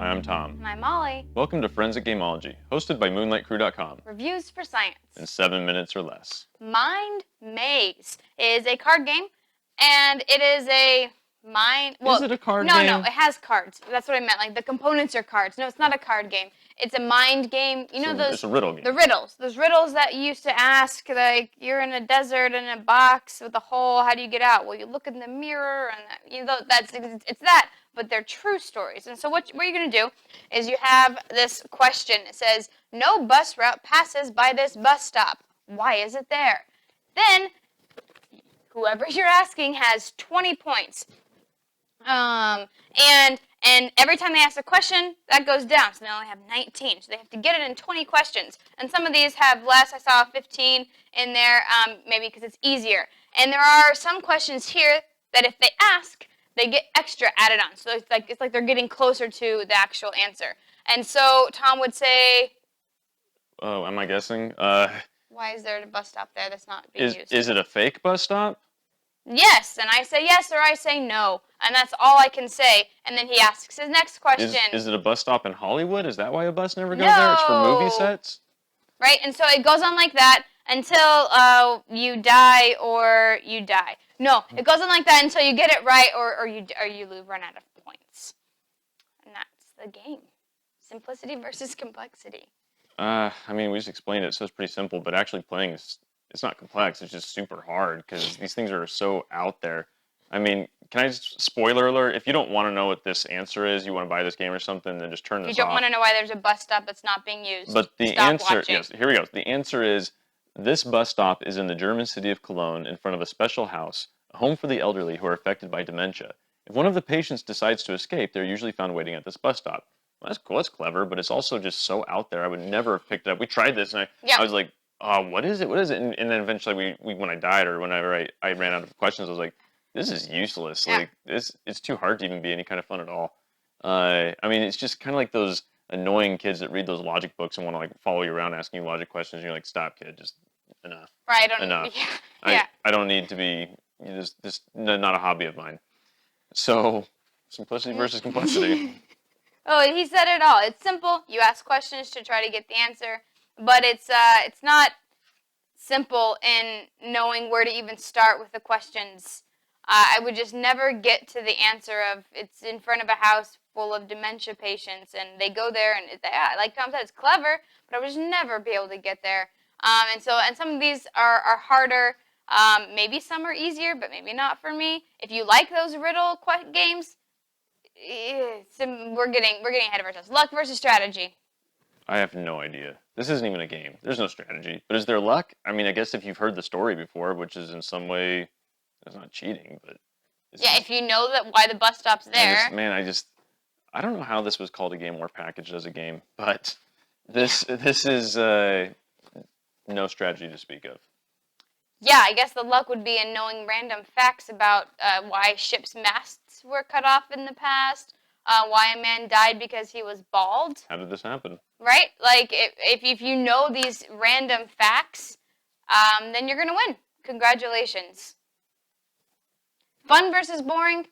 Hi, I'm Tom. And I'm Molly. Welcome to Forensic Gameology, hosted by MoonlightCrew.com. Reviews for science. In 7 minutes or less. Mind Maze is a card game, and it is a mind... Is it a card game? No, it has cards. That's what I meant. Like, the components are cards. No, it's not a card game. It's a mind game. You know those... It's a riddle game. The riddles. Those riddles that you used to ask, like, you're in a desert in a box with a hole. How do you get out? Well, you look in the mirror, and it's that. But they're true stories. And so what you're going to do is you have this question. It says, no bus route passes by this bus stop. Why is it there? Then, whoever you're asking has 20 points. And every time they ask a question, that goes down. So they only have 19. So they have to get it in 20 questions. And some of these have less. I saw 15 in there, maybe because it's easier. And there are some questions here that if they ask, they get extra added on. So it's like they're getting closer to the actual answer. And so Tom would say... Oh, am I guessing? Why is there a bus stop there that's not being used? Is it a fake bus stop? Yes, and I say yes or I say no. And that's all I can say. And then he asks his next question. Is it a bus stop in Hollywood? Is that why a bus never goes there? It's for movie sets? Right, and so it goes on like that until you die or you die. No, it goes on like that until you get it right or you run out of points. And that's the game. Simplicity versus complexity. I mean, we just explained it, so it's pretty simple, but actually playing it's not complex, it's just super hard, because these things are so out there. I mean, can I just, spoiler alert, if you don't want to know what this answer is, you want to buy this game or something, then just turn this off. If you don't want to know why there's a bus stop that's not being used, but the stop answer, watching. yes, here we go. The answer is, this bus stop is in the German city of Cologne in front of a special house, a home for the elderly who are affected by dementia. If one of the patients decides to escape, they're usually found waiting at this bus stop. Well, that's cool, that's clever, but it's also just so out there. I would never have picked it up. We tried this, and I was like, what is it? What is it? And then eventually, we when I died, or whenever I ran out of questions, I was like, this is useless. Yeah. Like, it's too hard to even be any kind of fun at all. I mean, it's just kind of like those annoying kids that read those logic books and want to like follow you around asking you logic questions. And you're like, stop, kid, just enough. Right, enough. Yeah. I don't need to be, this not a hobby of mine. So, simplicity versus complexity. Oh, he said it all. It's simple. You ask questions to try to get the answer, but it's not simple in knowing where to even start with the questions. I would just never get to the answer of it's in front of a house full of dementia patients, and they go there, and like Tom said, it's clever, but I would just never be able to get there. And some of these are harder. Maybe some are easier, but maybe not for me. If you like those riddle games, we're getting ahead of ourselves. Luck versus strategy. I have no idea. This isn't even a game. There's no strategy. But is there luck? I mean, I guess if you've heard the story before, which is in some way, it's not cheating, but... if you know that why the bus stop's there. I don't know how this was called a game or packaged as a game, but this is no strategy to speak of. Yeah, I guess the luck would be in knowing random facts about why ships' masts were cut off in the past, why a man died because he was bald. How did this happen? Right? Like, if you know these random facts, then you're going to win. Congratulations. Fun versus boring?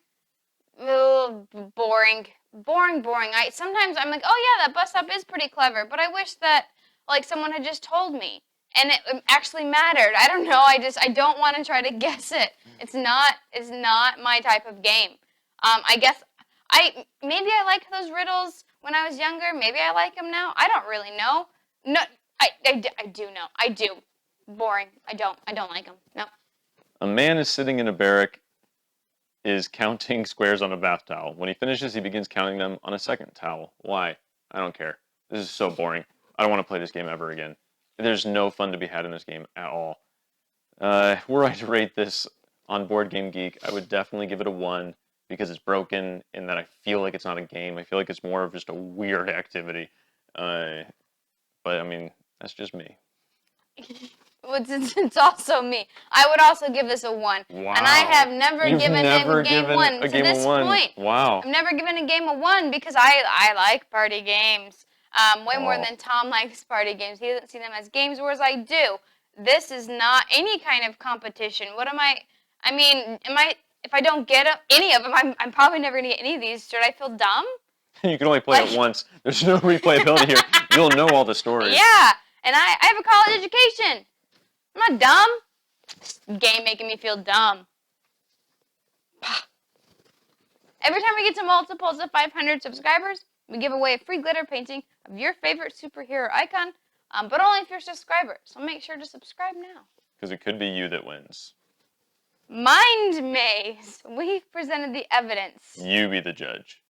Boring. Boring. Sometimes I'm like, oh yeah, that bus stop is pretty clever, but I wish that like someone had just told me. And it actually mattered. I don't know. I don't want to try to guess it. It's not my type of game. I guess maybe I liked those riddles when I was younger. Maybe I like them now. I don't really know. No, I do know. I do. Boring. I don't like them. No. A man is sitting in a barrack, is counting squares on a bath towel. When he finishes, he begins counting them on a second towel. Why? I don't care. This is so boring. I don't want to play this game ever again. There's no fun to be had in this game at all. Were I to rate this on Board Game Geek, I would definitely give it a 1 because it's broken in that I feel like it's not a game. I feel like it's more of just a weird activity. But, I mean, that's just me. It's also me. I would also give this a 1. Wow. And I have never given a game 1 to this point. Wow. I've never given a game a 1 because I like party games. Way more than Tom likes party games. He doesn't see them as games, whereas I do. This is not any kind of competition. If I don't get any of them, I'm probably never going to get any of these. Should I feel dumb? You can only play it once. There's no replayability here. You'll know all the stories. Yeah, and I have a college education. I'm not dumb. This game making me feel dumb. Every time we get to multiples of 500 subscribers, we give away a free glitter painting of your favorite superhero icon, but only if you're a subscriber. So make sure to subscribe now. Because it could be you that wins. Mind maze. We've presented the evidence. You be the judge.